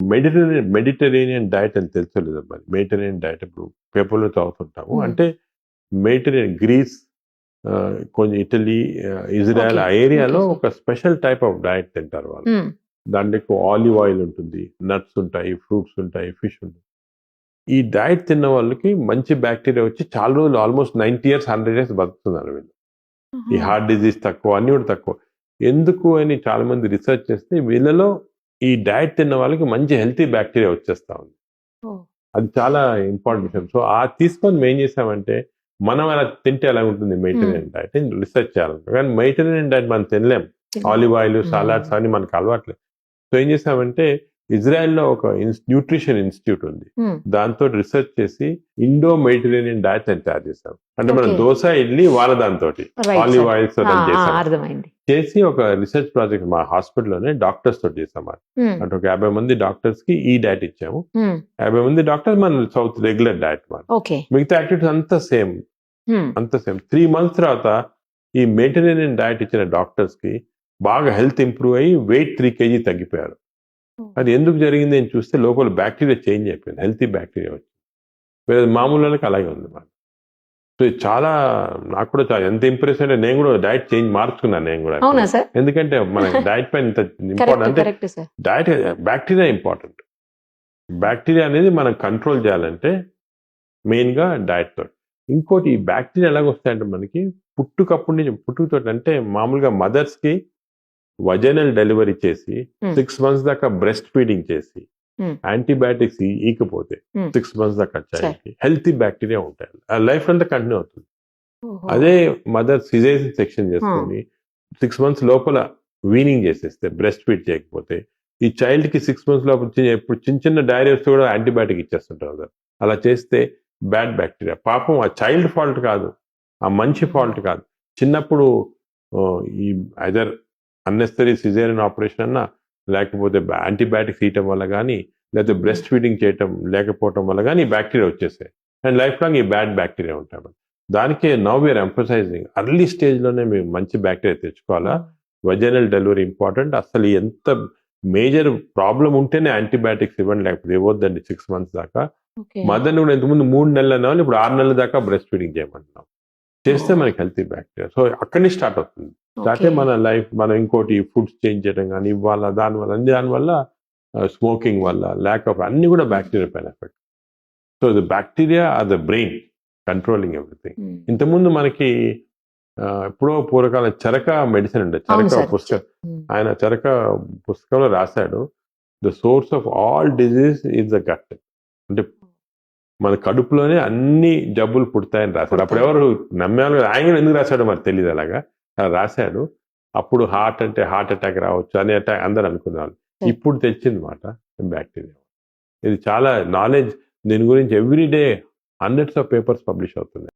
Mediterranean diet అని తెలుసలేదు మరి. Mediterranean diet ఇప్పుడు పేపర్‌లో చదువుతుంటాము. అంటే మెడిటరేనియన్ గ్రీస్, కొంచెం ఇటలీ, ఇజ్రాయెల్ ఓకే. ఆ ఏరియాలో ఓకే. ఒక స్పెషల్ టైప్ ఆఫ్ డైట్ తింటారు వాళ్ళు. దాంట్లో ఎక్కువ ఆలివ్ ఆయిల్ ఉంటుంది, నట్స్ ఉంటాయి, ఫ్రూట్స్ ఉంటాయి, ఫిష్ ఉంటుంది. ఈ డైట్ తిన్న వాళ్ళకి మంచి బ్యాక్టీరియా వచ్చి చాలా రోజులు ఆల్మోస్ట్ 90 ఇయర్స్, 100 ఇయర్స్ బతుకుతున్నారు వీళ్ళు. ఈ హార్ట్ డిజీజ్ తక్కువ, అన్నీ కూడా తక్కువ. ఎందుకు అని చాలా మంది రిసర్చ్ చేస్తే వీళ్ళలో ఈ డైట్ తిన్న వాళ్ళకి మంచి హెల్తీ బ్యాక్టీరియా వచ్చేస్తా ఉంది. అది చాలా ఇంపార్టెంట్ విషయం. సో ఆ తీసుకొని మేము ఏం చేసామంటే, మనం అలా తింటే ఎలా ఉంటుంది మెడిటరేనియన్ డైట్ రీసెర్చ్ చేయాలి. కానీ మెడిటరేనియన్ డైట్ మనం తినలేం. ఆలివ్ ఆయిల్, సలాడ్స్ అని మనకు అలవాట్లేదు. సో ఏం చేసామంటే, ఇజ్రాయెల్లో ఒక న్యూట్రిషన్ ఇన్స్టిట్యూట్ ఉంది. దాంతో రిసర్చ్ చేసి ఇండో మెడిటరేనియన్ డైట్ అని తయారు చేసాం. అంటే మనం దోశ, ఇడ్లీ వాళ్ళ దాంతో ఆలివ్ ఆయిల్స్ చేసి ఒక రీసెర్చ్ ప్రాజెక్ట్ మా హాస్పిటల్లోనే డాక్టర్స్ తోటి చేసాం. అంటే ఒక 50 మంది డాక్టర్స్ కి ఈ డైట్ ఇచ్చాము. 50 మంది డాక్టర్స్ మన సౌత్ రెగ్యులర్ డైట్ మిగతా యాక్టివిటీస్ అంతా సేమ్. 3 months తర్వాత ఈ మెడిటరేనియన్ డైట్ ఇచ్చిన డాక్టర్స్ కి బాగా హెల్త్ ఇంప్రూవ్ అయ్యి వెయిట్ 3 kg తగ్గిపోయారు. అది ఎందుకు జరిగింది అని చూస్తే లోపల బ్యాక్టీరియా చేంజ్ అయిపోయింది, హెల్తీ బ్యాక్టీరియా వచ్చి. వేరే మామూలు వాళ్ళకి అలాగే ఉంది మాట. సో ఇది చాలా, నాకు కూడా చాలా ఎంత ఇంప్రెస్ అంటే నేను కూడా డైట్ చేంజ్ మార్చుకున్నాను నేను కూడా. ఎందుకంటే మన డైట్ పైన ఇంత ఇంపార్టెంట్ అంటే డైట్ బ్యాక్టీరియా ఇంపార్టెంట్. బ్యాక్టీరియా అనేది మనం కంట్రోల్ చేయాలంటే మెయిన్గా డైట్ తోటి. ఇంకోటి ఈ బ్యాక్టీరియా ఎలాగ వస్తాయంటే మనకి పుట్టుకతో అంటే మామూలుగా మదర్స్కి వజైనల్ డెలివరీ చేసి 6 months దాకా బ్రెస్ట్ ఫీడింగ్ చేసి యాంటీబయాటిక్స్ ఈకపోతే 6 months దాకా చైల్డ్కి హెల్తీ బ్యాక్టీరియా ఉంటాయి, లైఫ్ అంతా కంటిన్యూ అవుతుంది. అదే మదర్ సిజేరియన్ సెక్షన్ చేసుకుని 6 months లోపల వీనింగ్ చేసేస్తే, బ్రెస్ట్ ఫీడ్ చేయకపోతే ఈ చైల్డ్ కి 6 months లోపల ఇప్పుడు చిన్న డైరియర్స్ కూడా యాంటీబయాటిక్ ఇచ్చేస్తుంటారు. అలా చేస్తే బ్యాడ్ బ్యాక్టీరియా, పాపం ఆ చైల్డ్ ఫాల్ట్ కాదు, ఆ మంచి ఫాల్ట్ కాదు. చిన్నప్పుడు ఈ ఐదర్ అన్నెసరీ సిజేరియన్ ఆపరేషన్ అన్నా, లేకపోతే యాంటీబయాటిక్స్ ఇవ్వటం వల్ల కానీ, లేకపోతే బ్రెస్ట్ ఫీడింగ్ చేయటం లేకపోవటం వల్ల కానీ బ్యాక్టీరియా వచ్చేసాయి. అండ్ లైఫ్ లాంగ్ ఈ బ్యాడ్ బ్యాక్టీరియా ఉంటాయి. దానికే నౌ వీఆర్ ఎంఫసైజింగ్ ఎర్లీ స్టేజ్లోనే మేము మంచి బ్యాక్టీరియా తెచ్చుకోవాలా. Vaginal delivery important. అసలు ఎంత మేజర్ ప్రాబ్లం ఉంటేనే యాంటీబయాటిక్స్ ఇవ్వండి, లేకపోతే ఇవ్వద్దండి 6 months దాకా. మదర్ని కూడా ఇంతకుముందు 3 నెలలు అనే వాళ్ళు ఇప్పుడు 6 నెలల దాకా బ్రెస్ట్ ఫీడింగ్ చేయమంటున్నాం. చేస్తే మనకి హెల్తీ బ్యాక్టీరియా. సో అక్కడి నుంచి స్టార్ట్ అవుతుంది. అయితే మన లైఫ్, మనం ఇంకోటి ఫుడ్స్ చేంజ్ చేయడం కానీ ఇవ్వాల, దానివల్ల స్మోకింగ్ వల్ల, ల్యాక్ ఆఫ్ అన్ని కూడా బ్యాక్టీరియా పైన effect. So the bacteria are the brain controlling everything. ఇంతకుముందు మనకి ఎప్పుడో పూర్వకాలం చరక మెడిసిన్ ఉండే, చరక పుస్తకం, ఆయన చరక పుస్తకంలో రాశాడు, the source of all disease is the gut. అంటే మన కడుపులోనే అన్ని జబ్బులు పుడతాయని రాశాడు. అప్పుడు ఎవరు నమ్మేవాళ్ళు, ఆయన కూడా ఎందుకు రాశాడో మరి తెలియదు, అలాగా అలా రాశాడు. అప్పుడు హార్ట్ అటాక్ రావచ్చు అని అందరు అనుకునేవాళ్ళు. ఇప్పుడు తెచ్చింది మాట బ్యాక్టీరియా. ఇది చాలా నాలెడ్జ్, దీని గురించి every day hundreds of papers publish అవుతున్నాయి.